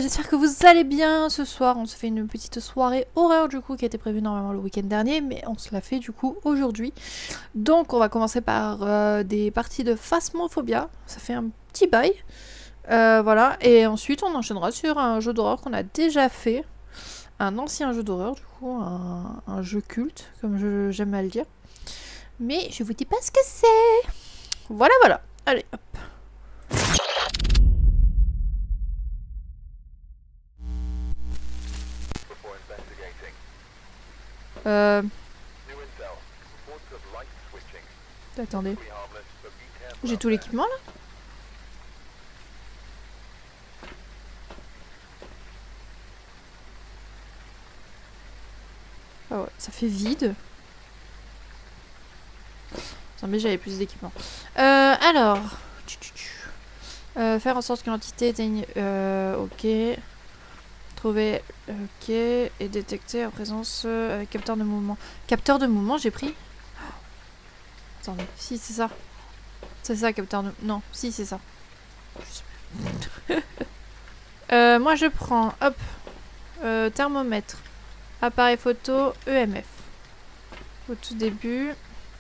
j'espère que vous allez bien. Ce soir, on se fait une petite soirée horreur du coup qui était prévue normalement le week-end dernier, mais on se l'a fait du coup aujourd'hui. Donc, on va commencer par des parties de Phasmophobia. Ça fait un petit bail. Voilà, et ensuite on enchaînera sur un jeu d'horreur qu'on a déjà fait. Un ancien jeu d'horreur, du coup, un jeu culte, comme j'aime à le dire. Mais je vous dis pas ce que c'est. Voilà, voilà. Allez, hop. Attendez. J'ai tout l'équipement là? Ah ouais, ça fait vide. Mais j'avais plus d'équipement. Alors. Faire en sorte que l'entité atteigne. Ok. Trouver. Ok. Et détecter la présence avec capteur de mouvement. Capteur de mouvement, j'ai pris. Attendez. Si, c'est ça. C'est ça, capteur de. Non, si, c'est ça. Moi, je prends. Hop. Thermomètre. Appareil photo. EMF. Au tout début.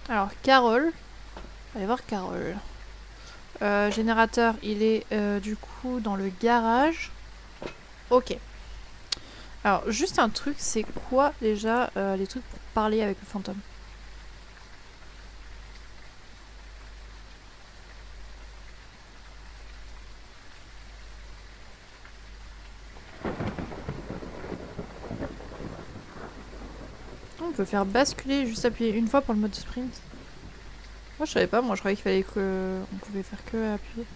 Alors, Carole. On va aller voir Carole. Générateur, il est du coup dans le garage. Ok. Alors, juste un truc, c'est quoi déjà les trucs pour parler avec le fantôme? On peut faire basculer, juste appuyer une fois pour le mode sprint. Moi je savais pas, moi je croyais qu'il fallait que on pouvait faire que appuyer.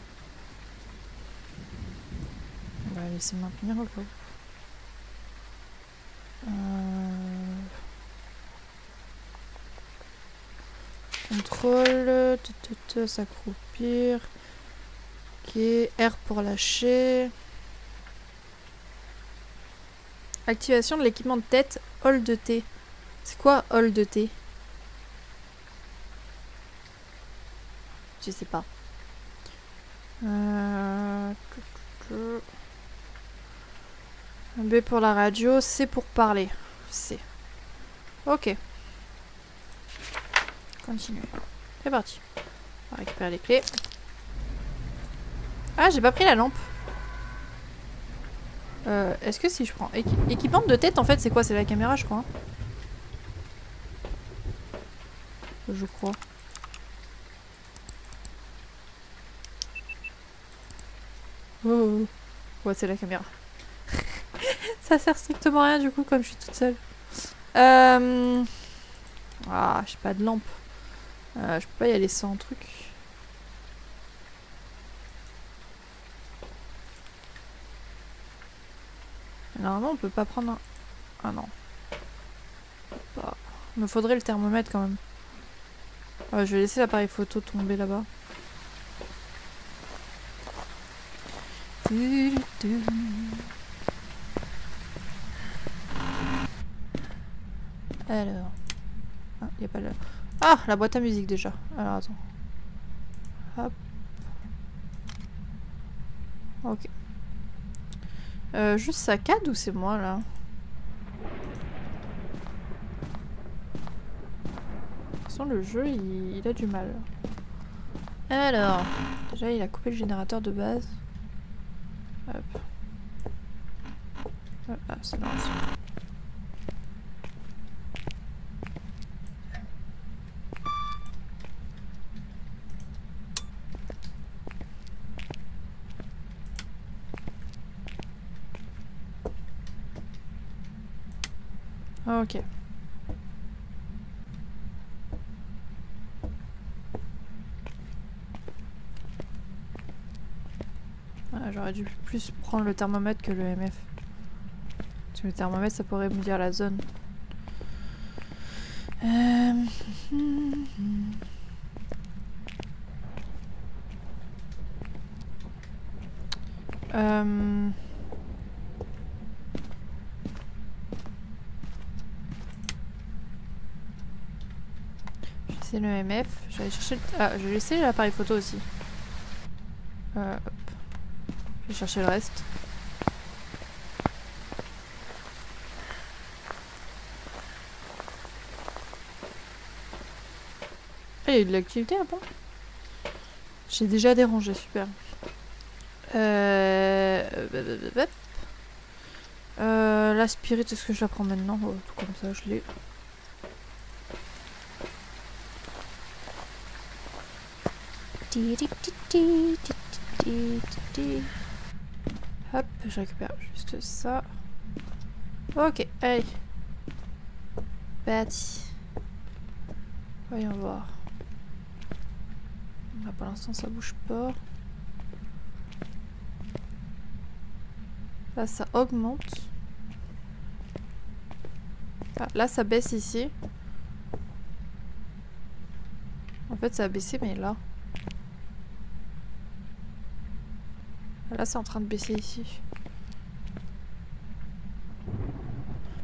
On va laisser maintenir au cas où. Contrôle, s'accroupir. Ok, R pour lâcher. Activation de l'équipement de tête, Hold T. C'est quoi Hold T? Je sais pas. B pour la radio, C pour parler. C. Ok. Continuer. C'est parti. On va récupérer les clés. Ah, j'ai pas pris la lampe. Est-ce que si je prends équipement de tête, en fait, c'est quoi? C'est la caméra, je crois. Hein, je crois. Oh. Ouais, c'est la caméra. Ça sert strictement à rien, du coup, comme je suis toute seule. Ah, j'ai pas de lampe. Je peux pas y aller sans truc. Normalement, on peut pas prendre un... Ah non. Bah, il me faudrait le thermomètre quand même. Je vais laisser l'appareil photo tomber là-bas. Alors... Ah, y a pas le... Ah, la boîte à musique déjà. Alors attends. Hop. Ok. Juste saccade ou c'est moi là? De toute façon le jeu il a du mal. Alors, déjà il a coupé le générateur de base. Hop. Ah c'est là aussi. Ok. J'aurais dû plus prendre le thermomètre que le MF. Parce que le thermomètre ça pourrait me dire la zone. C'est le MF. Je vais aller chercher le... Ah, je vais laisser l'appareil photo aussi. Hop. Je vais chercher le reste. il y a eu de l'activité avant. J'ai déjà dérangé, super. La spirit, est-ce que je la prends maintenant? Oh, tout comme ça, je l'ai. Hop, je récupère juste ça. Ok, allez. Parti. Voyons voir. Là, pour l'instant, ça bouge pas. Là, ça augmente. Ah, là, ça baisse ici. En fait, ça a baissé, mais là. Là, c'est en train de baisser ici.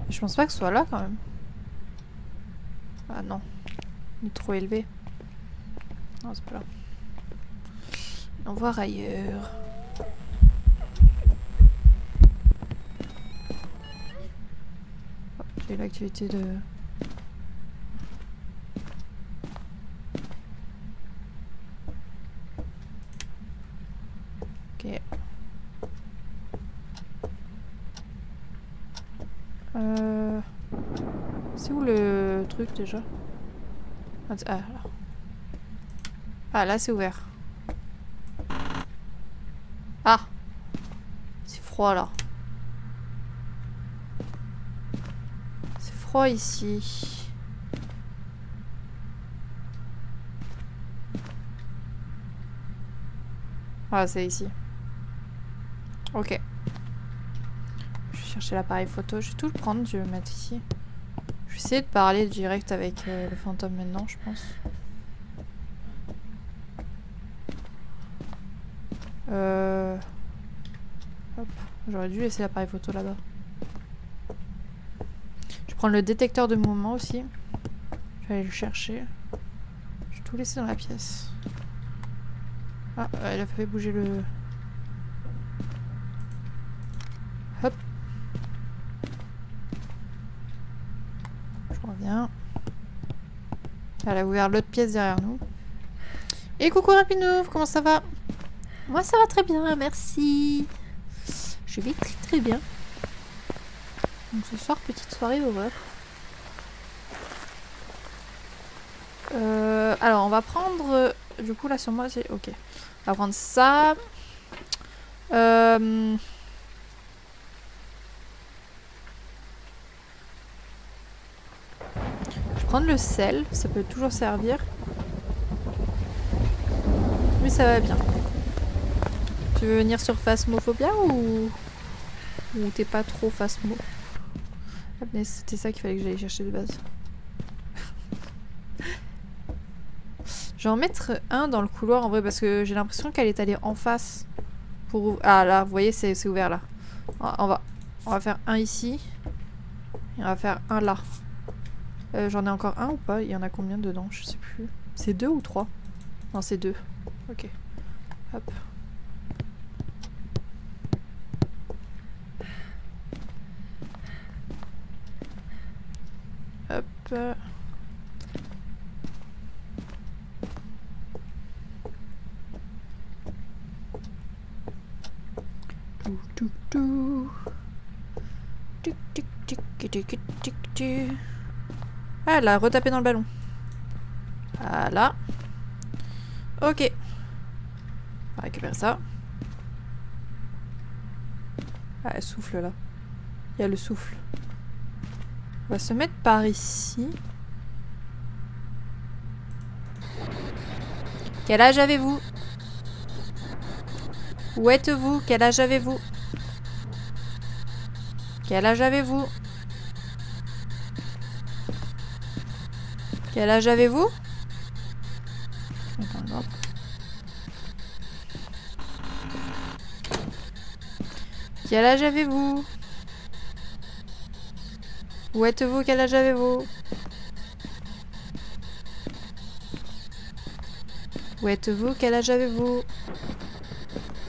Je pense pas que ce soit là, quand même. Ah non. Il est trop élevé. Non, c'est pas là. On va voir ailleurs. Oh, j'ai l'activité de... Ok. C'est où le truc déjà? Ah là. Ah là c'est ouvert. Ah! C'est froid là. C'est froid ici. Ah c'est ici. Ok. Je vais chercher l'appareil photo. Je vais tout le prendre, je vais le mettre ici. Je vais essayer de parler direct avec le fantôme maintenant, je pense. Hop. J'aurais dû laisser l'appareil photo là-bas. Je vais prendre le détecteur de mouvement aussi. Je vais aller le chercher. Je vais tout laisser dans la pièce. Ah, elle a fait bouger le... Hop. Je reviens. Elle a ouvert l'autre pièce derrière nous. Et coucou Rapinouf, comment ça va? Moi ça va très bien, merci. Je vais très très bien. Donc ce soir, petite soirée horreur. Alors on va prendre... Du coup là sur moi c'est... Ok. On va prendre ça. Je vais prendre le sel, ça peut toujours servir. Mais ça va bien. Tu veux venir sur Phasmophobia ou t'es pas trop Phasmo? Mais c'était ça qu'il fallait que j'aille chercher de base. Je vais en mettre un dans le couloir en vrai parce que j'ai l'impression qu'elle est allée en face. Pour... Ah là, vous voyez, c'est ouvert là. On va faire un ici. Et on va faire un là. J'en ai encore un ou pas? Il y en a combien dedans? Je sais plus. C'est 2 ou 3? Non, c'est 2. Ok. Hop. Hop. Ah, elle a retapé dans le ballon. Voilà. Ok. On va récupérer ça. Ah, elle souffle là. Il y a le souffle. On va se mettre par ici. Quel âge avez-vous? Où êtes-vous? Quel âge avez-vous? Quel âge avez-vous? Quel âge avez-vous? Quel âge avez-vous? Où êtes-vous? Quel âge avez-vous? Où êtes-vous? Quel âge avez-vous?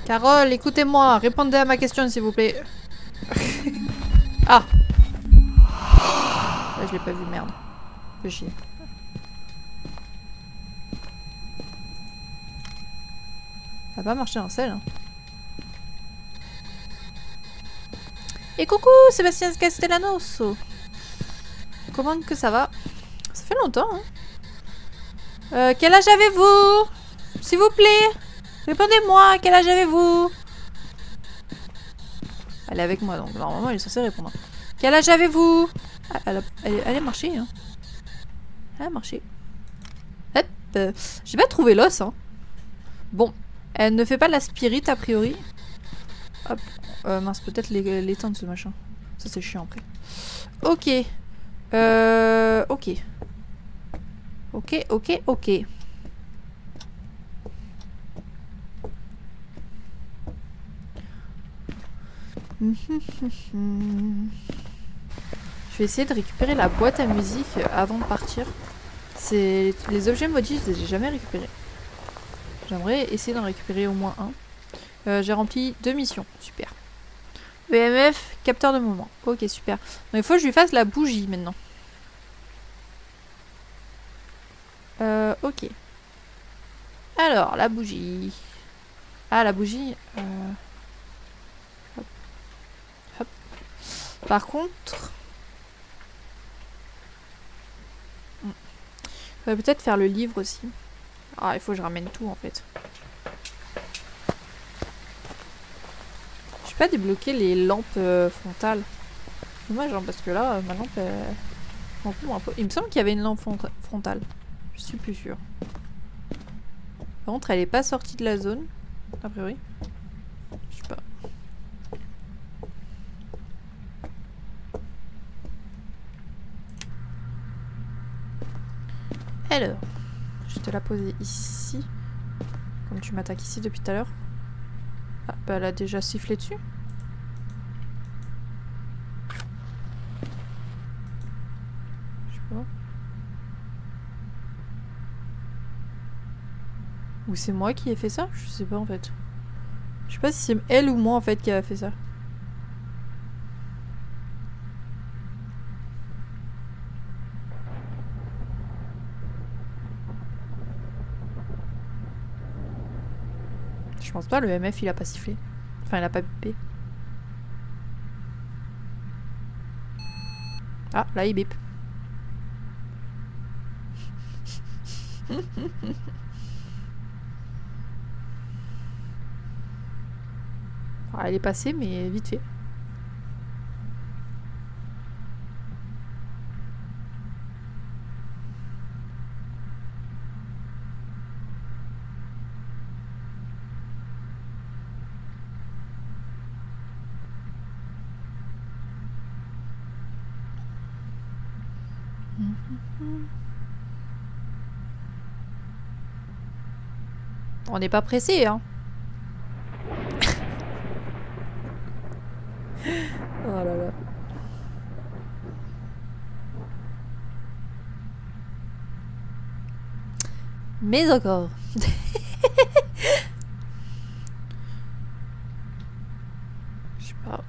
Carole, écoutez-moi, répondez à ma question s'il vous plaît. Ah! Là, je l'ai pas vu, merde. Fais chier. va pas marcher en selle. Hein. Et coucou Sébastien Castellanos. Comment que ça va? Ça fait longtemps, hein. Quel âge avez-vous? S'il vous plaît, répondez-moi, quel âge avez-vous? Elle est avec moi, donc normalement elle est censée répondre. Quel âge avez-vous? Ah, elle a marché, hein. Elle a marché. Hop, j'ai pas trouvé l'os, hein. Bon, elle ne fait pas de la spirit a priori. Hop, mince, peut-être l'éteindre ce machin. Ça c'est chiant après. Ok. Ok. Ok. Je vais essayer de récupérer la boîte à musique avant de partir. C'est les objets maudits, je les ai jamais récupérés. J'aimerais essayer d'en récupérer au moins un. J'ai rempli 2 missions, super. EMF, capteur de mouvement. Ok, super. Donc il faut que je lui fasse la bougie maintenant. Ok. Alors, la bougie. Ah, la bougie. Hop. Hop. Par contre... Je vais peut-être faire le livre aussi. Ah, il faut que je ramène tout en fait. Je peux pas débloquer les lampes frontales. Dommage, hein, parce que là, ma lampe un peu. Il me semble qu'il y avait une lampe frontale. Je suis plus sûre. Par contre, elle est pas sortie de la zone, a priori. Je sais pas. Alors, je vais te la poser ici. Comme tu m'attaques ici depuis tout à l'heure. Ah, bah elle a déjà sifflé dessus. Je sais pas. Ou c'est moi qui ai fait ça? Je sais pas en fait. Je sais pas si c'est elle ou moi en fait qui a fait ça. Je pense pas, le MF il a pas sifflé. Enfin il a pas bipé. Ah, là il bip. Ah, elle est passée mais vite fait. On n'est pas pressé, hein. Oh là là. Mais encore. Je sais pas.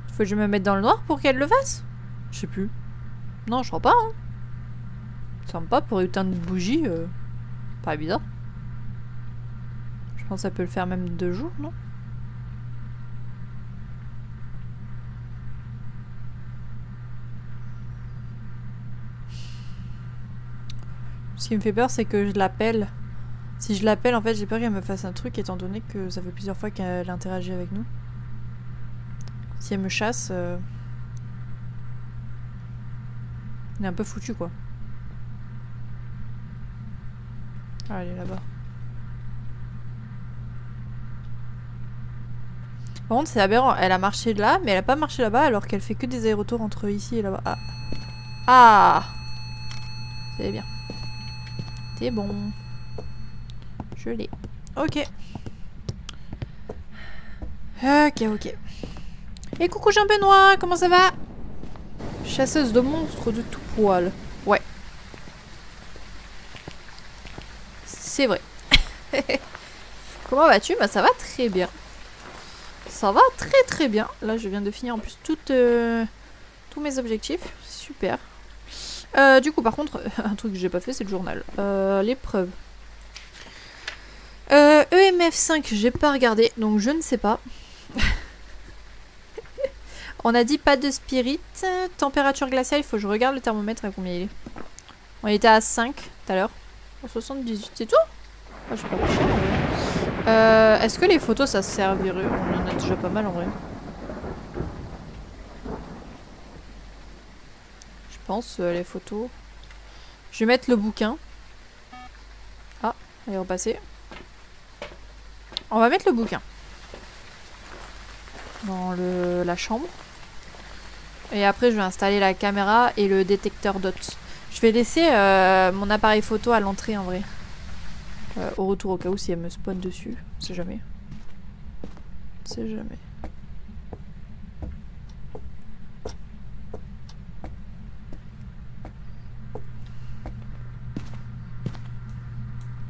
Faut que je me mette dans le noir pour qu'elle le fasse? Je sais plus. Non, je crois pas, hein. Ça me pas pour éteindre une bougie. Pas bizarre. Je pense que ça peut le faire même 2 jours, non? Ce qui me fait peur, c'est que je l'appelle. Si je l'appelle, en fait, j'ai peur qu'elle me fasse un truc, étant donné que ça fait plusieurs fois qu'elle interagit avec nous. Si elle me chasse, on est un peu foutu, quoi. Ah, elle est là-bas. Par contre, c'est aberrant. Elle a marché là, mais elle a pas marché là-bas, alors qu'elle fait que des allers-retours entre ici et là-bas. Ah. Ah, c'est bien. C'est bon. Je l'ai. Ok. Ok. Et coucou Jean-Benoît, comment ça va? Chasseuse de monstres de tout poil. Ouais. C'est vrai. Comment vas-tu? Bah ça va très bien. Ça va très bien. Là je viens de finir en plus tous mes objectifs. Super. Du coup, par contre, un truc que j'ai pas fait, c'est le journal. L'épreuve. EMF 5, j'ai pas regardé, donc je ne sais pas. On a dit pas de spirit. Température glaciale, il faut que je regarde le thermomètre à combien il est. On était à 5 tout à l'heure. 78, c'est tout? Ah, je sais pas. Est-ce que les photos ça servirait? On en a déjà pas mal en vrai. Je pense les photos. Je vais mettre le bouquin. Ah, elle est repassée. On va mettre le bouquin dans la chambre. Et après je vais installer la caméra et le détecteur dots. Je vais laisser mon appareil photo à l'entrée en vrai. Au retour au cas où si elle me spawn dessus. On sait jamais. On sait jamais.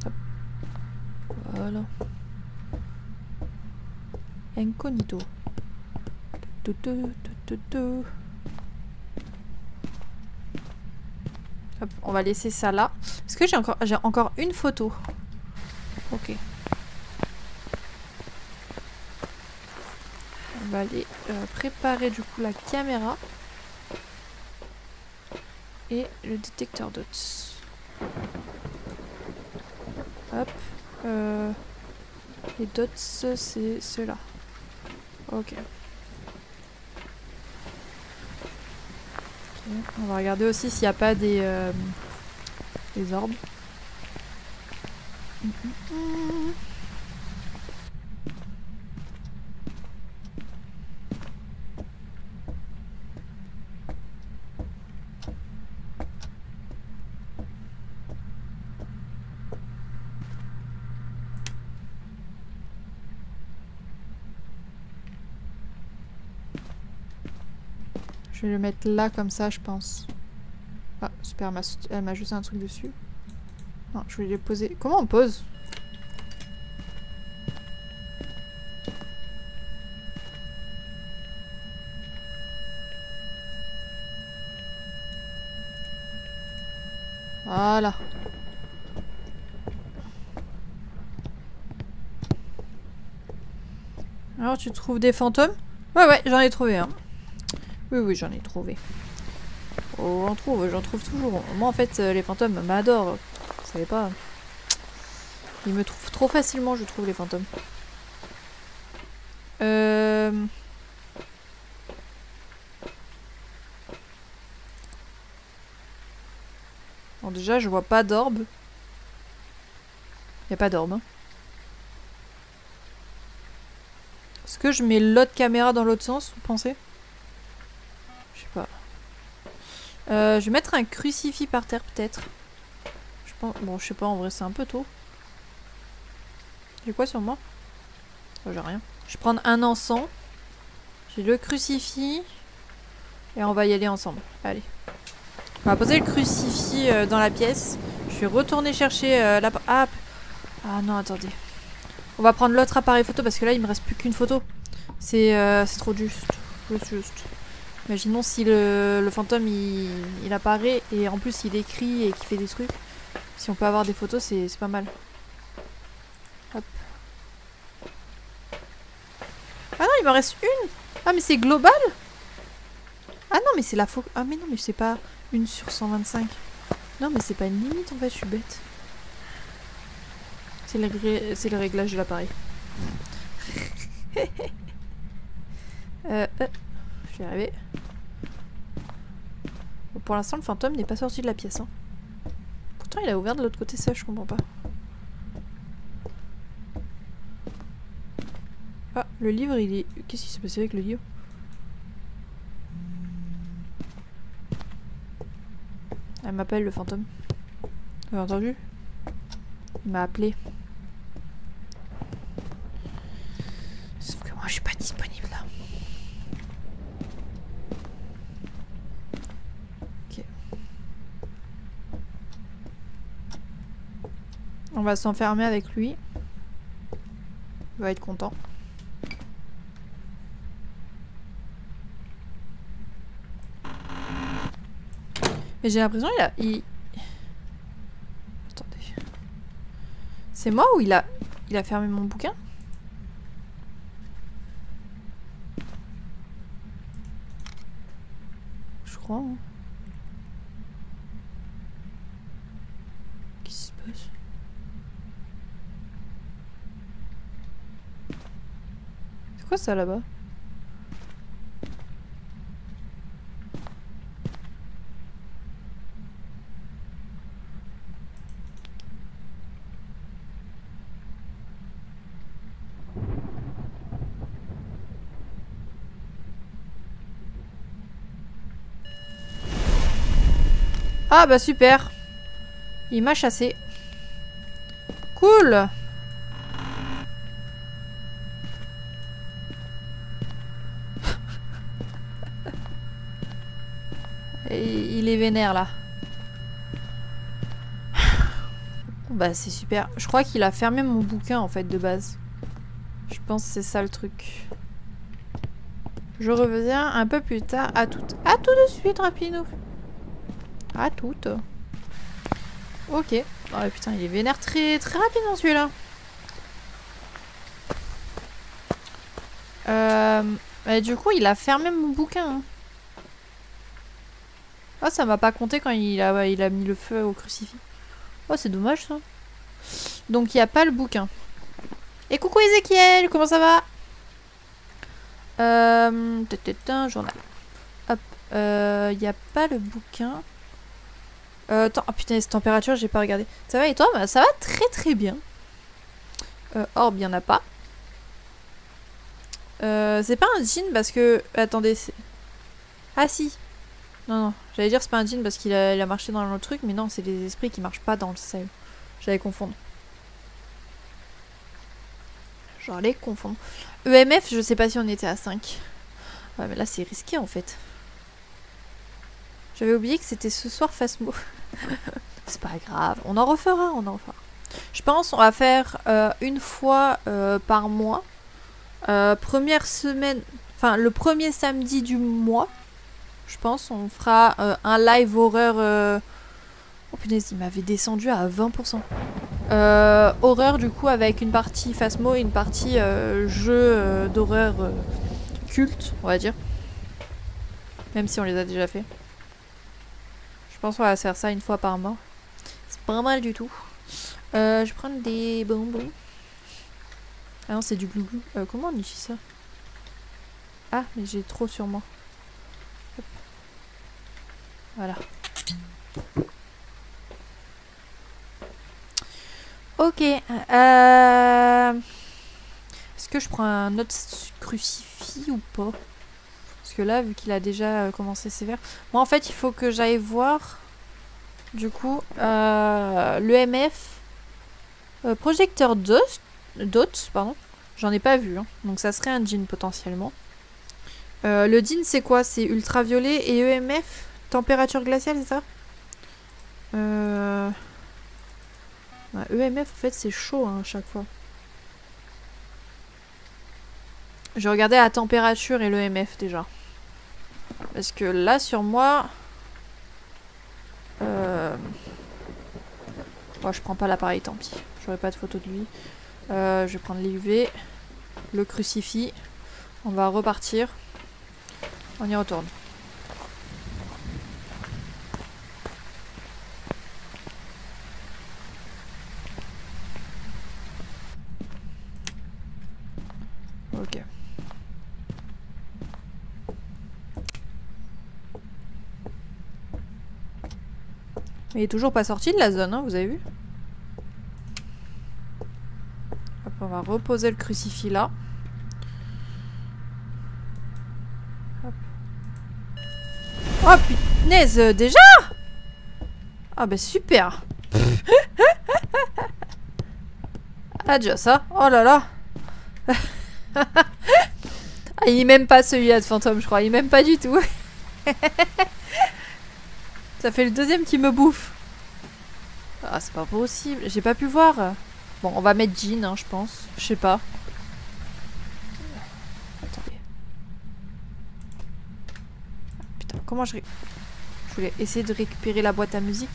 Hop. Voilà. Incognito. Hop, on va laisser ça là. Est-ce que j'ai encore une photo? Ok. On va aller préparer du coup la caméra et le détecteur dots. Hop. Les dots, c'est ceux-là. Ok. On va regarder aussi s'il n'y a pas des orbes. Je vais le mettre là comme ça, je pense. Ah, super, elle m'a juste un truc dessus. Non, je vais les poser. Comment on pose? Voilà. Alors, tu trouves des fantômes? Ouais, j'en ai trouvé un. Oui, j'en ai trouvé. Oh, j'en trouve toujours. Moi, en fait, les fantômes m'adorent. Vous savez pas. Ils me trouvent trop facilement, je trouve, les fantômes. Bon, déjà, je vois pas d'orbe. Y a pas d'orbe. Hein. Est-ce que je mets l'autre caméra dans l'autre sens, vous pensez? Je sais pas. Je vais mettre un crucifix par terre, peut-être. Je pense... Bon, je sais pas, en vrai, c'est un peu tôt. J'ai quoi sur moi? Oh, j'ai rien. Je vais prendre un encens. J'ai le crucifix. Et on va y aller ensemble. Allez. On va poser le crucifix dans la pièce. Je vais retourner chercher la... Ah non, attendez. On va prendre l'autre appareil photo parce que là, il me reste plus qu'une photo. C'est trop juste. Juste. Imaginons si le fantôme il apparaît et en plus il écrit et qu'il fait des trucs. Si on peut avoir des photos, c'est pas mal. Hop. Ah non, il m'en reste une. Ah mais c'est global. Ah non mais c'est la photo. Ah mais non mais c'est pas une sur 125. Non mais c'est pas une limite en fait, je suis bête. C'est le réglage de l'appareil. Je vais y arriver. Bon, pour l'instant le fantôme n'est pas sorti de la pièce. Hein. Pourtant il a ouvert de l'autre côté, ça je comprends pas. Ah, le livre il est... Qu'est-ce qui s'est passé avec le livre? Elle m'appelle le fantôme. Vous avez entendu? Il m'a appelé. Sauf que moi je suis pas disponible là. Ok. On va s'enfermer avec lui. Il va être content. Mais j'ai l'impression Attendez. C'est moi ou il a fermé mon bouquin? Je crois. Hein. Qu'est-ce qui se passe? C'est quoi ça là-bas? Ah bah super. Il m'a chassé. Cool. Et il est vénère là. Bah c'est super. Je crois qu'il a fermé mon bouquin en fait de base. Je pense que c'est ça le truc. Je reviens un peu plus tard. À tout de suite, rapido. À toutes. Ok. Oh putain, il est vénère très rapidement celui-là. Du coup, il a fermé mon bouquin. Hein. Ah, ça m'a pas compté quand il a mis le feu au crucifix. Oh, c'est dommage ça. Donc, il n'y a pas le bouquin. Et coucou Ezekiel, comment ça va? Un journal. Hop. Il n'y a pas le bouquin. Attends, oh putain, cette température, j'ai pas regardé. Ça va et toi? Bah, ça va très bien. Orbe, il y en a pas. C'est pas un djinn parce que... Attendez, c'est... Ah si. Non, j'allais dire c'est pas un djinn parce qu'il a marché dans le truc, mais non, c'est les esprits qui marchent pas dans le sel. J'allais confondre. J'allais confondre. EMF, je sais pas si on était à 5. Ouais, mais là, c'est risqué en fait. J'avais oublié que c'était ce soir Phasmo. C'est pas grave, on en refera. Je pense on va faire une fois par mois. Première semaine, enfin le premier samedi du mois, je pense, on fera un live horreur. Oh punaise, il m'avait descendu à 20%. Horreur du coup avec une partie Phasmo et une partie jeu d'horreur culte, on va dire. Même si on les a déjà fait. Je pense qu'on va faire ça une fois par mois. C'est pas mal du tout. Je vais prendre des bonbons. Ah non, c'est du glouglou. Comment on utilise ça? Ah, mais j'ai trop sur moi. Hop. Voilà. Ok. Est-ce que je prends un autre crucifix ou pas? Parce que là, vu qu'il a déjà commencé sévère... Moi, en fait, il faut que j'aille voir... Du coup, l'EMF... projecteur d'hôtes, pardon. J'en ai pas vu, hein. Donc ça serait un djinn potentiellement. Le djinn, c'est quoi? C'est ultraviolet et EMF? Température glaciale, c'est ça? Ouais, EMF, en fait, c'est chaud hein, à chaque fois. Je regardais la température et l'EMF déjà. Parce que là, sur moi... Bon, je prends pas l'appareil, tant pis. J'aurai pas de photo de lui. Je vais prendre l'UV, le crucifix. On va repartir. On y retourne. Ok. Il est toujours pas sorti de la zone, hein, vous avez vu? Hop, on va reposer le crucifix là. Hop. Oh punaise, déjà? Ah bah super. Ah déjà ça. Oh là là. Ah, il m'aime pas celui-là de fantôme, je crois. Il m'aime pas du tout. Ça fait le deuxième qui me bouffe. Ah, c'est pas possible. J'ai pas pu voir. Bon, on va mettre Jean, hein, je pense. Je sais pas. Attendez. Putain, comment je Je voulais essayer de récupérer la boîte à musique.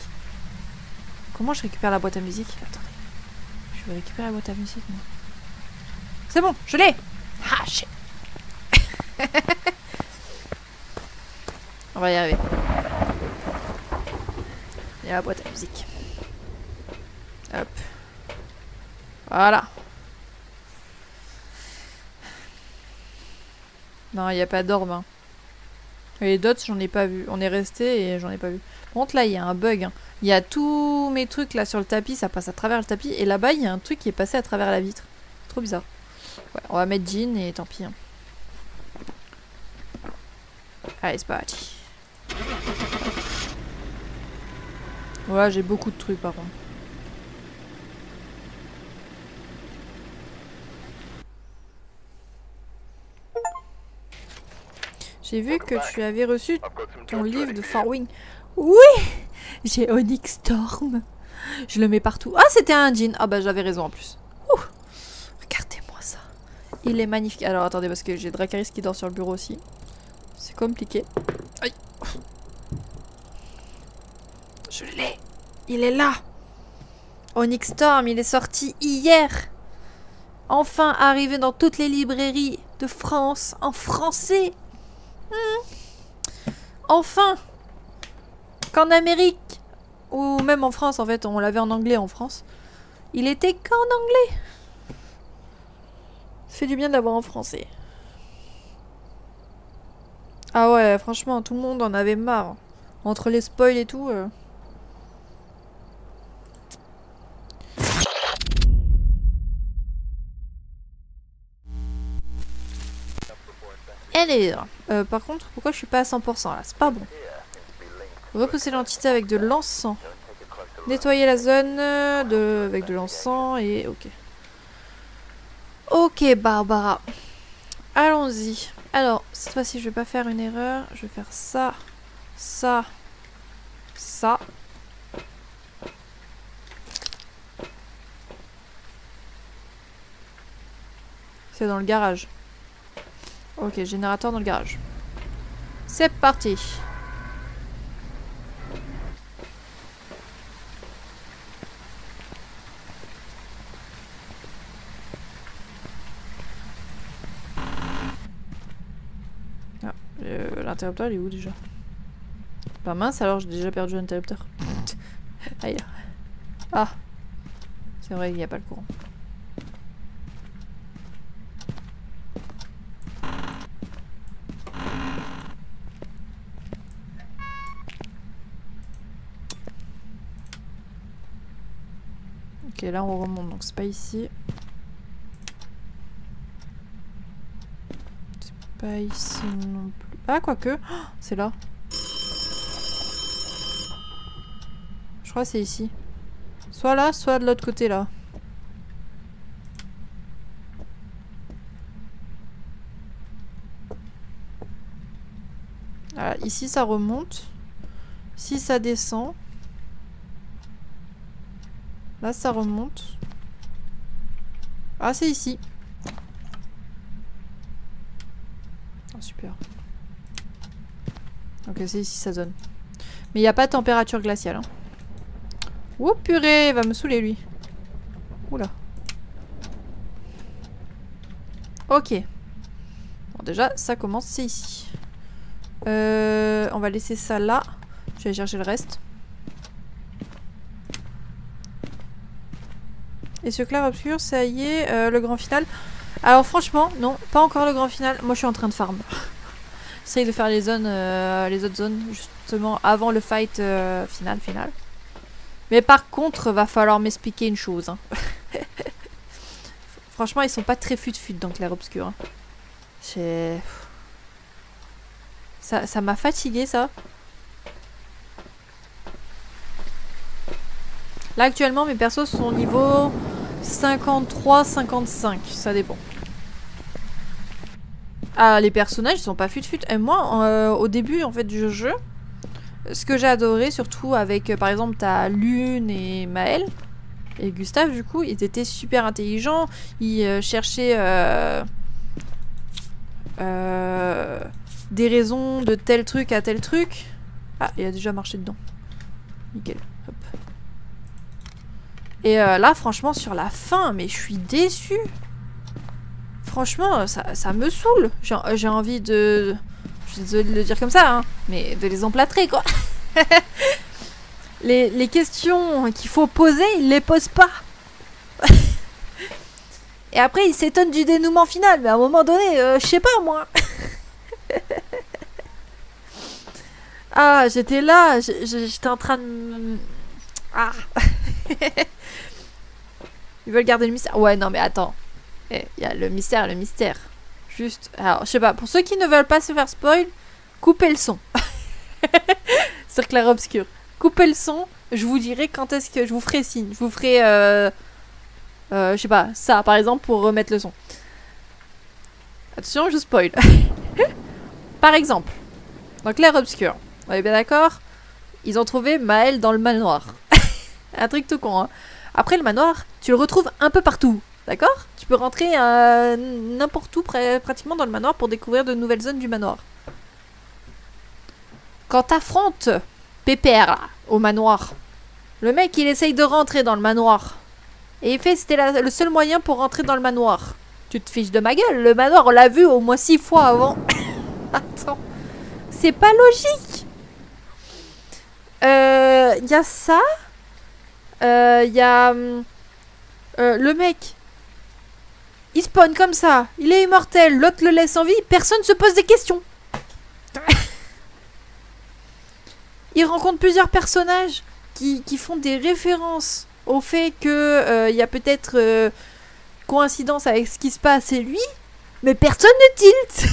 Comment je récupère la boîte à musique? Attendez. Je vais récupérer la boîte à musique, moi. C'est bon, je l'ai! Ah, shit! On va y arriver. Il y a la boîte à musique. Hop. Voilà. Non, il n'y a pas d'orbe. Hein. Et les dots, j'en ai pas vu. On est resté et j'en ai pas vu. Par contre, là, il y a un bug. Hein. Il y a tous mes trucs là sur le tapis, ça passe à travers le tapis. Et là-bas, il y a un truc qui est passé à travers la vitre. Trop bizarre. Ouais, on va mettre Jean et tant pis. Hein. Allez, c'est parti. Ouais, j'ai beaucoup de trucs par contre. J'ai vu que tu avais reçu ton livre de Farwing. Oui! J'ai Onyx Storm. Je le mets partout. Ah, c'était un jean. Ah bah j'avais raison en plus. Ouh. Regardez-moi ça. Il est magnifique. Alors attendez, parce que j'ai Dracarys qui dort sur le bureau aussi. C'est compliqué. Aïe. Je l'ai. Il est là. Onyx Storm, il est sorti hier. Enfin arrivé dans toutes les librairies de France en français. Enfin. Qu'en Amérique, ou même en France en fait, on l'avait en anglais en France. Il était qu'en anglais. Ça fait du bien de l'avoir en français. Ah ouais, franchement, tout le monde en avait marre. Entre les spoils et tout. Allez, par contre, pourquoi je suis pas à 100% là? C'est pas bon. Repousser l'entité avec de l'encens. Nettoyer la zone avec de l'encens et ok. Ok, Barbara. Allons-y. Alors, cette fois-ci, je vais pas faire une erreur. Je vais faire ça, ça, ça. C'est dans le garage. Ok, générateur dans le garage. C'est parti. Ah, l'interrupteur il est où déjà? Pas mince, alors j'ai déjà perdu l'interrupteur. Aïe. Ah. C'est vrai qu'il n'y a pas le courant. Ok, là on remonte, donc c'est pas ici. C'est pas ici non plus. Ah, quoique, oh, c'est là. Je crois que c'est ici. Soit là, soit de l'autre côté là. Voilà, ici ça remonte. Ici ça descend. Là ça remonte. Ah, c'est ici. Oh, super. Ok, c'est ici sa zone. Mais il n'y a pas de température glaciale. Hein. Oh purée, il va me saouler lui. Oula. Ok. Bon, déjà, ça commence, c'est ici. On va laisser ça là. Je vais aller chercher le reste. Et ce clair obscur, ça y est, le grand final. Alors franchement, non, pas encore le grand final. Moi je suis en train de farm. J'essaye de faire les zones, les autres zones justement avant le fight final. Mais par contre, va falloir m'expliquer une chose. Hein. Franchement, ils sont pas très fut-fut dans clair obscur. Hein. Ça m'a fatigué ça. Là actuellement, mes persos sont au niveau 53-55, ça dépend. Ah, les personnages ils sont pas fut-fut. Et moi, au début en fait du jeu, ce que j'ai adoré surtout avec par exemple ta Lune et Maël et Gustave, du coup, ils étaient super intelligents. Ils cherchaient des raisons de tel truc à tel truc. Ah, il a déjà marché dedans. Nickel. Hop. Et là, franchement, sur la fin, mais je suis déçue. Franchement, ça me saoule. J'ai envie de... Je suis désolée de le dire comme ça, hein, mais de les emplâtrer, quoi. les questions qu'il faut poser, ils les posent pas. Et après, ils s'étonnent du dénouement final. Mais à un moment donné, je sais pas, moi. Ah, j'étais là. J'étais en train de... Ah. Ils veulent garder le mystère. Ouais, non, mais attends. Il y a le mystère et le mystère. Juste... Alors, je sais pas. Pour ceux qui ne veulent pas se faire spoil, coupez le son. Sur Clair Obscur. Coupez le son. Je vous dirai quand est-ce que... Je vous ferai signe. Je vous ferai... je sais pas. Ça, par exemple, pour remettre le son. Attention, je spoil. Par exemple, dans Clair Obscur. On est bien d'accord? Ils ont trouvé Maël dans le manoir. Un truc tout con, hein. Après, le manoir, tu le retrouves un peu partout. D'accord? Tu peux rentrer n'importe où, pratiquement dans le manoir, pour découvrir de nouvelles zones du manoir. Quand t'affrontes Pépère, là, au manoir, le mec, il essaye de rentrer dans le manoir. Et il fait, c'était le seul moyen pour rentrer dans le manoir. Tu te fiches de ma gueule. Le manoir, on l'a vu au moins 6 fois avant. Attends. C'est pas logique. Y a ça. Y a... le mec... Il spawn comme ça. Il est immortel. L'autre le laisse en vie. Personne se pose des questions. Il rencontre plusieurs personnages qui font des références au fait que y a peut-être coïncidence avec ce qui se passe et lui. Mais personne ne tilt.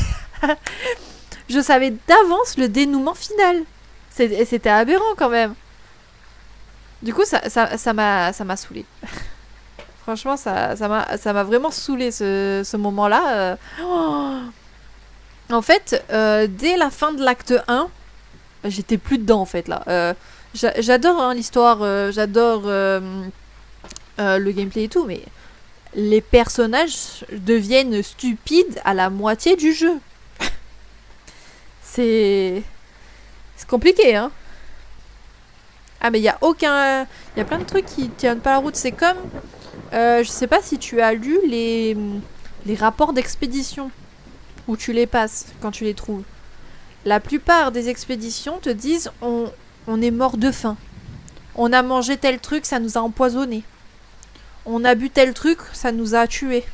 Je savais d'avance le dénouement final. C'était aberrant quand même. Du coup, ça m'a saoulé. Franchement, ça m'a vraiment saoulé ce moment-là. Oh. En fait, dès la fin de l'acte 1, j'étais plus dedans en fait là. J'adore hein, l'histoire, j'adore le gameplay et tout, mais les personnages deviennent stupides à la moitié du jeu. C'est compliqué, hein. Ah mais il y a plein de trucs qui tiennent pas la route. C'est comme, je sais pas si tu as lu les rapports d'expédition où tu les passes quand tu les trouves. La plupart des expéditions te disent on est mort de faim. On a mangé tel truc, ça nous a empoisonné. On a bu tel truc, ça nous a tués.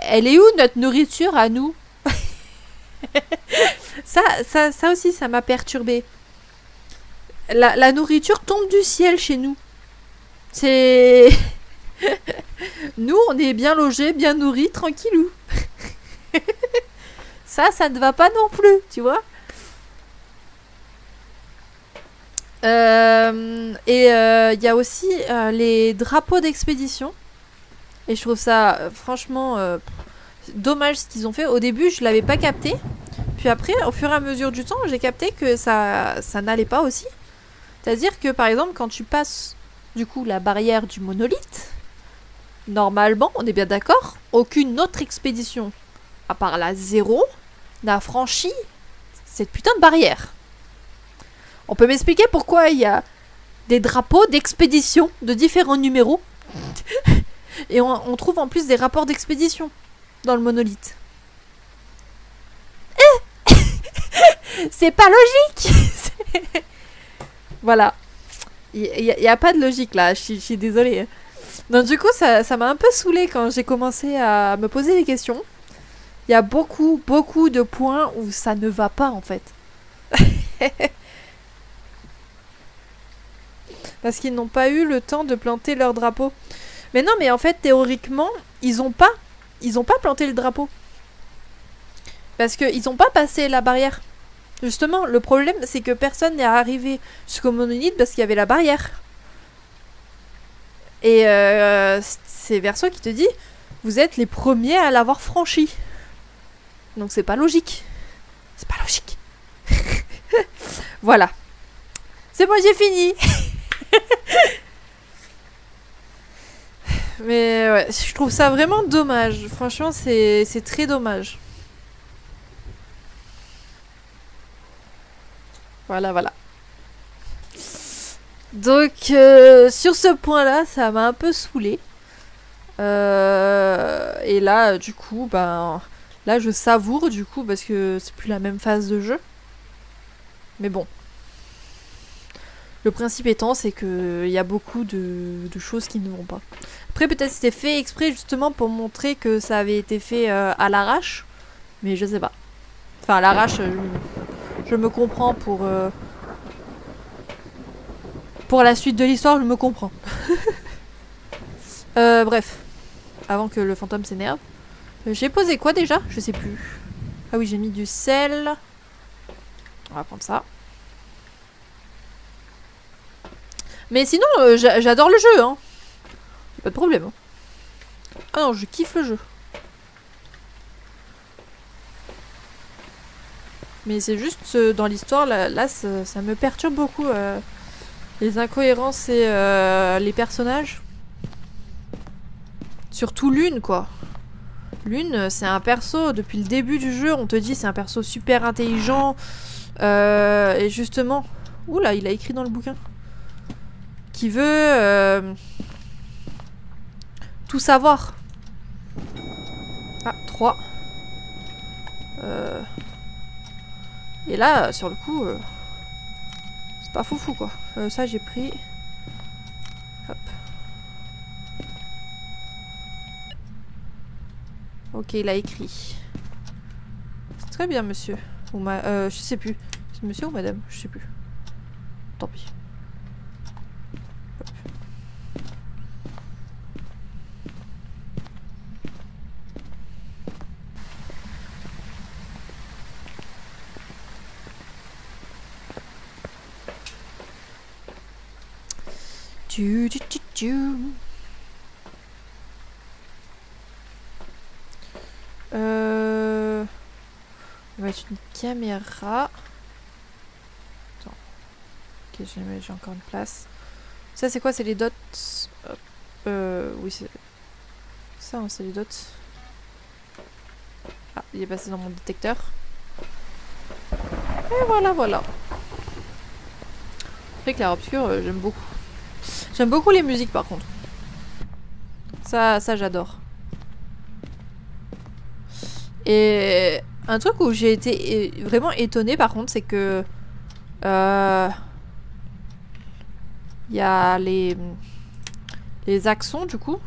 Elle est où notre nourriture à nous? Ça aussi, ça m'a perturbée. La nourriture tombe du ciel chez nous. C'est... Nous, on est bien logés, bien nourris, tranquillou. Ça ne va pas non plus, tu vois. Et il y a aussi les drapeaux d'expédition. Et je trouve ça franchement dommage ce qu'ils ont fait. Au début, je l'avais pas capté. Puis après, au fur et à mesure du temps, j'ai capté que ça n'allait pas aussi. C'est-à-dire que par exemple, quand tu passes du coup la barrière du monolithe, normalement, on est bien d'accord, aucune autre expédition, à part la 0, n'a franchi cette putain de barrière. On peut m'expliquer pourquoi il y a des drapeaux d'expédition de différents numéros et on trouve en plus des rapports d'expédition dans le monolithe. C'est pas logique. Voilà. Il n'y a pas de logique là, je suis désolée. Donc du coup, ça m'a un peu saoulée quand j'ai commencé à me poser des questions. Il y a beaucoup de points où ça ne va pas en fait. Parce qu'ils n'ont pas eu le temps de planter leur drapeau. Mais non, mais en fait, théoriquement, ils ont pas planté le drapeau. Parce qu'ils n'ont pas passé la barrière. Justement, le problème, c'est que personne n'est arrivé jusqu'au monolithe parce qu'il y avait la barrière. Et c'est Verso qui te dit, vous êtes les premiers à l'avoir franchi. Donc c'est pas logique. C'est pas logique. Voilà. C'est bon, j'ai fini. Mais ouais, je trouve ça vraiment dommage. Franchement, c'est très dommage. Voilà, voilà. Donc, sur ce point-là, ça m'a un peu saoulé. Et là, du coup, ben... Là, je savoure, du coup, parce que c'est plus la même phase de jeu. Mais bon. Le principe étant, c'est qu'il y a beaucoup de choses qui ne vont pas. Après, peut-être c'était fait exprès, justement, pour montrer que ça avait été fait à l'arrache. Mais je sais pas. Enfin, à l'arrache, je me comprends pour la suite de l'histoire, je me comprends. Bref. Avant que le fantôme s'énerve. J'ai posé quoi déjà? Je sais plus. Ah oui, j'ai mis du sel. On va prendre ça. Mais sinon, j'adore le jeu, hein. Pas de problème. Hein. Ah non, je kiffe le jeu. Mais c'est juste dans l'histoire, là ça me perturbe beaucoup. Les incohérences et les personnages. Surtout Lune, quoi. Lune, c'est un perso, depuis le début du jeu, on te dit c'est un perso super intelligent. Et justement... Oula, il a écrit dans le bouquin. Qui veut... tout savoir. Ah, 3. Et là, sur le coup... c'est pas foufou, quoi. Ça, j'ai pris... Hop. Ok, il a écrit. C'est très bien, monsieur. Ou je sais plus. C'est monsieur ou madame? Je sais plus. Tant pis. Hop. On va mettre une caméra. Attends. Ok, j'ai encore une place. Ça, c'est quoi? C'est les dots. Hop. Oui, c'est... Ça, hein, c'est les dots. Ah, il est passé dans mon détecteur. Et voilà, voilà. Très clair-obscur, j'aime beaucoup. J'aime beaucoup les musiques, par contre. Ça j'adore. Et un truc où j'ai été vraiment étonnée, par contre, c'est que... il y a les accents, du coup.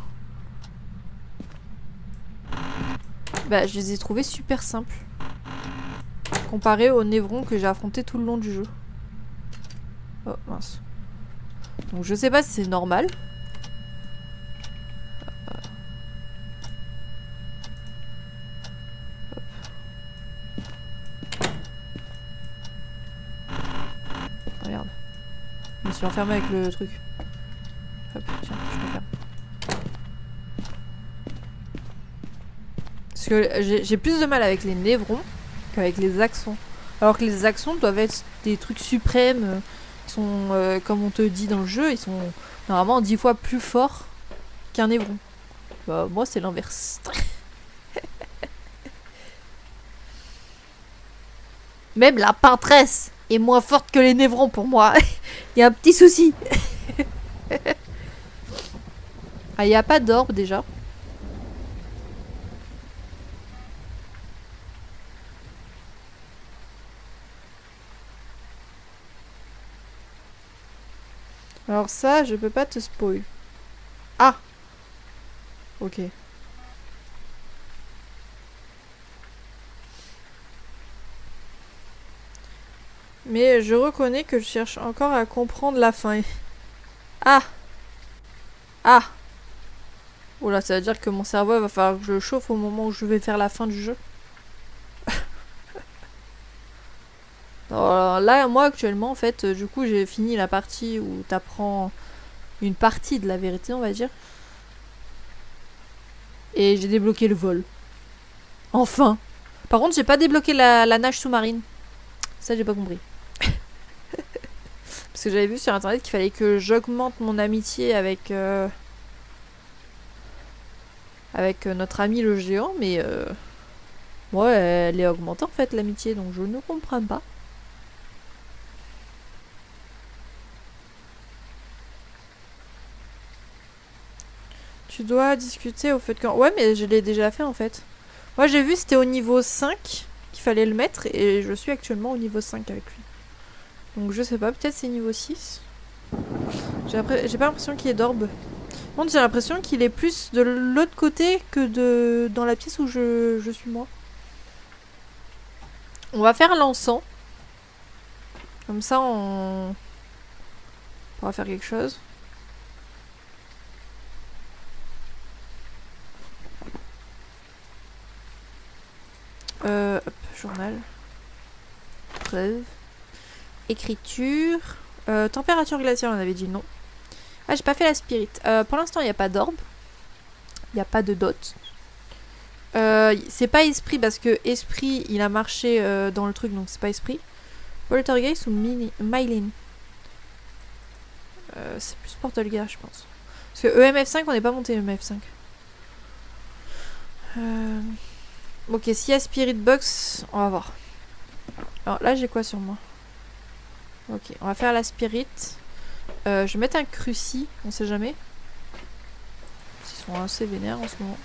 Bah, je les ai trouvés super simples. Comparé aux névrons que j'ai affrontés tout le long du jeu. Oh, mince. Donc je sais pas si c'est normal. Oh merde. Je me suis enfermée avec le truc. Hop, tiens, je me ferme. Parce que j'ai plus de mal avec les névrons qu'avec les accents. Alors que les accents doivent être des trucs suprêmes. Ils sont, comme on te dit dans le jeu, ils sont normalement 10 fois plus forts qu'un névron. Bah, moi, c'est l'inverse. Même la peintresse est moins forte que les névrons pour moi. Il y a un petit souci. Ah, il n'y a pas d'orbe déjà. Alors ça, je peux pas te spoil. Ah! Ok. Mais je reconnais que je cherche encore à comprendre la fin. Ah! Ah! Oula, ça veut dire que mon cerveau il va falloir que je le chauffe au moment où je vais faire la fin du jeu. Alors là, moi actuellement, en fait, du coup, j'ai fini la partie où t'apprends une partie de la vérité, on va dire. Et j'ai débloqué le vol. Enfin! Par contre, j'ai pas débloqué la nage sous-marine. Ça, j'ai pas compris. Parce que j'avais vu sur internet qu'il fallait que j'augmente mon amitié avec notre ami le géant, mais ouais, elle est augmentée en fait l'amitié, donc je ne comprends pas. Tu dois discuter au feu de camp. Ouais, mais je l'ai déjà fait en fait. Moi j'ai vu c'était au niveau 5 qu'il fallait le mettre et je suis actuellement au niveau 5 avec lui. Donc je sais pas, peut-être c'est niveau 6. J'ai pas l'impression qu'il est d'orbe. Bon, j'ai l'impression qu'il est plus de l'autre côté que dans la pièce où je suis moi. On va faire l'encens. Comme ça on pourra faire quelque chose. Hop, journal. Preuve. Écriture. Température glaciaire, on avait dit non. Ah, j'ai pas fait la spirit. Pour l'instant, il n'y a pas d'orbe. Il n'y a pas de dot. C'est pas esprit parce que esprit, il a marché dans le truc, donc c'est pas esprit. Poltergeist ou Mylin. C'est plus Poltergeist, je pense. Parce que EMF5, on n'est pas monté EMF5. Ok, s'il y a Spirit Box, on va voir. Alors là, j'ai quoi sur moi? Ok, on va faire la Spirit. Je vais mettre un cruci, on sait jamais. Ils sont assez vénères en ce moment.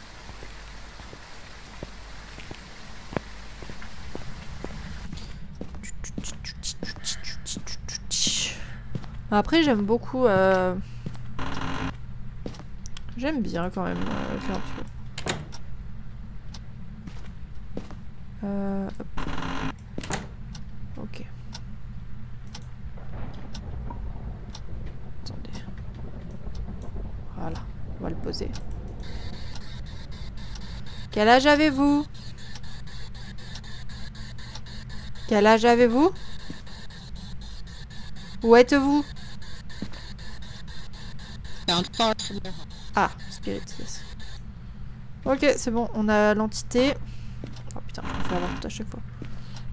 Après, j'aime beaucoup. J'aime bien quand même faire du feu. Hop. Ok. Attendez. Voilà, on va le poser. Quel âge avez-vous? Quel âge avez-vous? Où êtes-vous? Ah, Spirit, yes. Ok, c'est bon, on a l'entité. Oh putain, on fait avoir tout à chaque fois.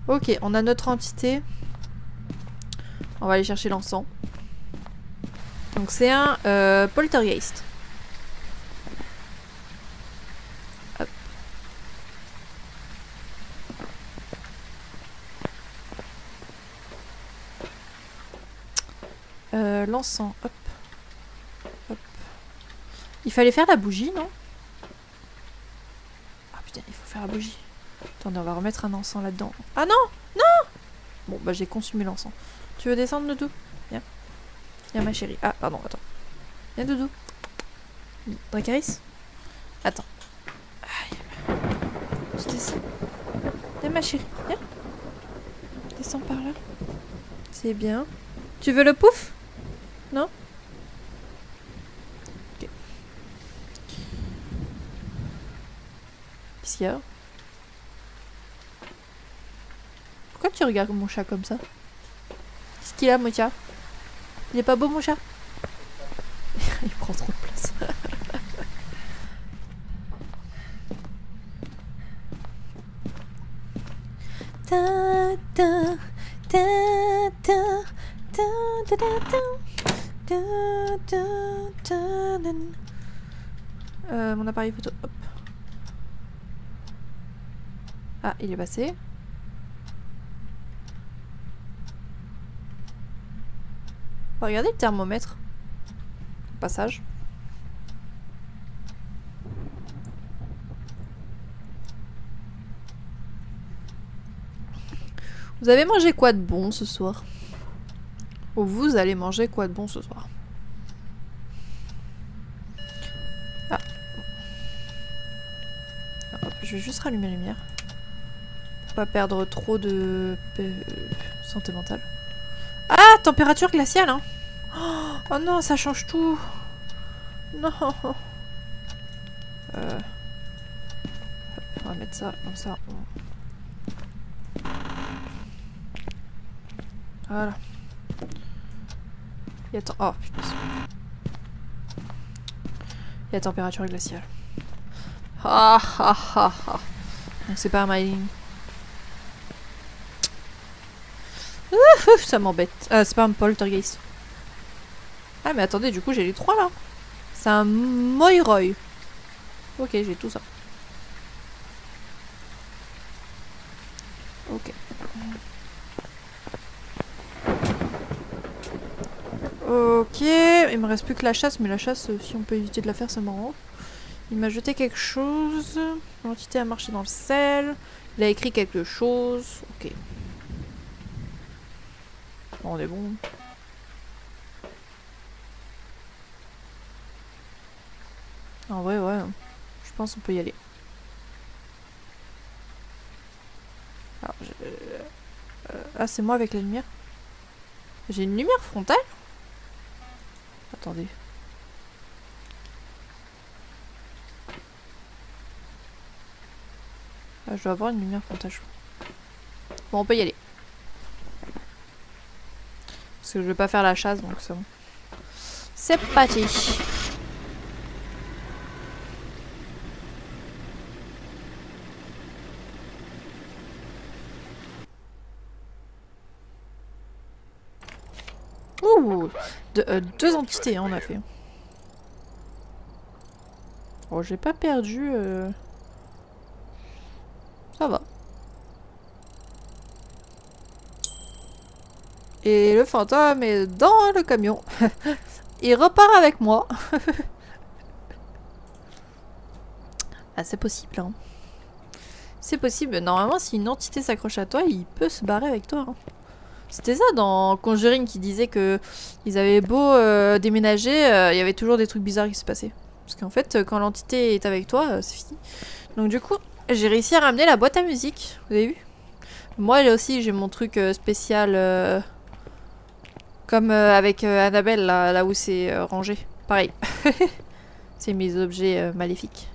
Ok, on a notre entité. On va aller chercher l'encens. Donc c'est un poltergeist. Hop. L'encens, hop. Hop. Il fallait faire la bougie, non? Ah putain, il faut faire la bougie. Attendez, on va remettre un encens là-dedans. Ah non! Non! Bon, bah j'ai consumé l'encens. Tu veux descendre, Doudou? Viens. Viens, ma chérie. Ah, pardon, attends. Viens, Doudou. Dracarys? Attends. Aïe. Tu descends. Viens, ma chérie. Viens. Descends par là. C'est bien. Tu veux le pouf? Non? Ok. Qu'est-ce qu'il y a? Pourquoi tu regardes mon chat comme ça? Qu'est-ce qu'il a, mon chat? Il est pas beau, mon chat? Il prend trop de place. Mon appareil photo, hop. Ah, il est passé. Regardez le thermomètre. Passage. Vous avez mangé quoi de bon ce soir? Ou vous allez manger quoi de bon ce soir? Ah. Hop, je vais juste rallumer la lumière. Pour pas perdre trop de santé mentale. Ah, température glaciale, hein. Oh non, ça change tout. Non. Hop, on va mettre ça comme ça. Voilà. Il y a oh putain. Il y a température glaciale. Ah ah ah ah. Donc c'est pas un Mylin. Ça m'embête. C'est pas un poltergeist. Ah mais attendez, du coup j'ai les trois là. C'est un Moiroy. Ok, j'ai tout ça. Ok. Ok, il me reste plus que la chasse, mais la chasse, si on peut éviter de la faire, c'est marrant. Il m'a jeté quelque chose. L'entité a marché dans le sel. Il a écrit quelque chose. Ok. Bon, on est bon. En vrai, ouais. Je pense qu'on peut y aller. Alors, ah, c'est moi avec la lumière. J'ai une lumière frontale? Attendez. Ah, je dois avoir une lumière frontale. Bon, on peut y aller. Parce que je vais pas faire la chasse, donc c'est bon. C'est parti. Ouh, deux entités, hein, on a fait. Oh, j'ai pas perdu. Ça va. Et le fantôme est dans le camion. Il repart avec moi. Ah, c'est possible, hein. C'est possible. Normalement, si une entité s'accroche à toi, il peut se barrer avec toi, hein. C'était ça dans Conjuring qui disait que ils avaient beau déménager, il y avait toujours des trucs bizarres qui se passaient. Parce qu'en fait, quand l'entité est avec toi, c'est fini. Donc du coup, j'ai réussi à ramener la boîte à musique. Vous avez vu? Moi là aussi, j'ai mon truc spécial, comme avec Annabelle, là où c'est rangé. Pareil. C'est mes objets maléfiques.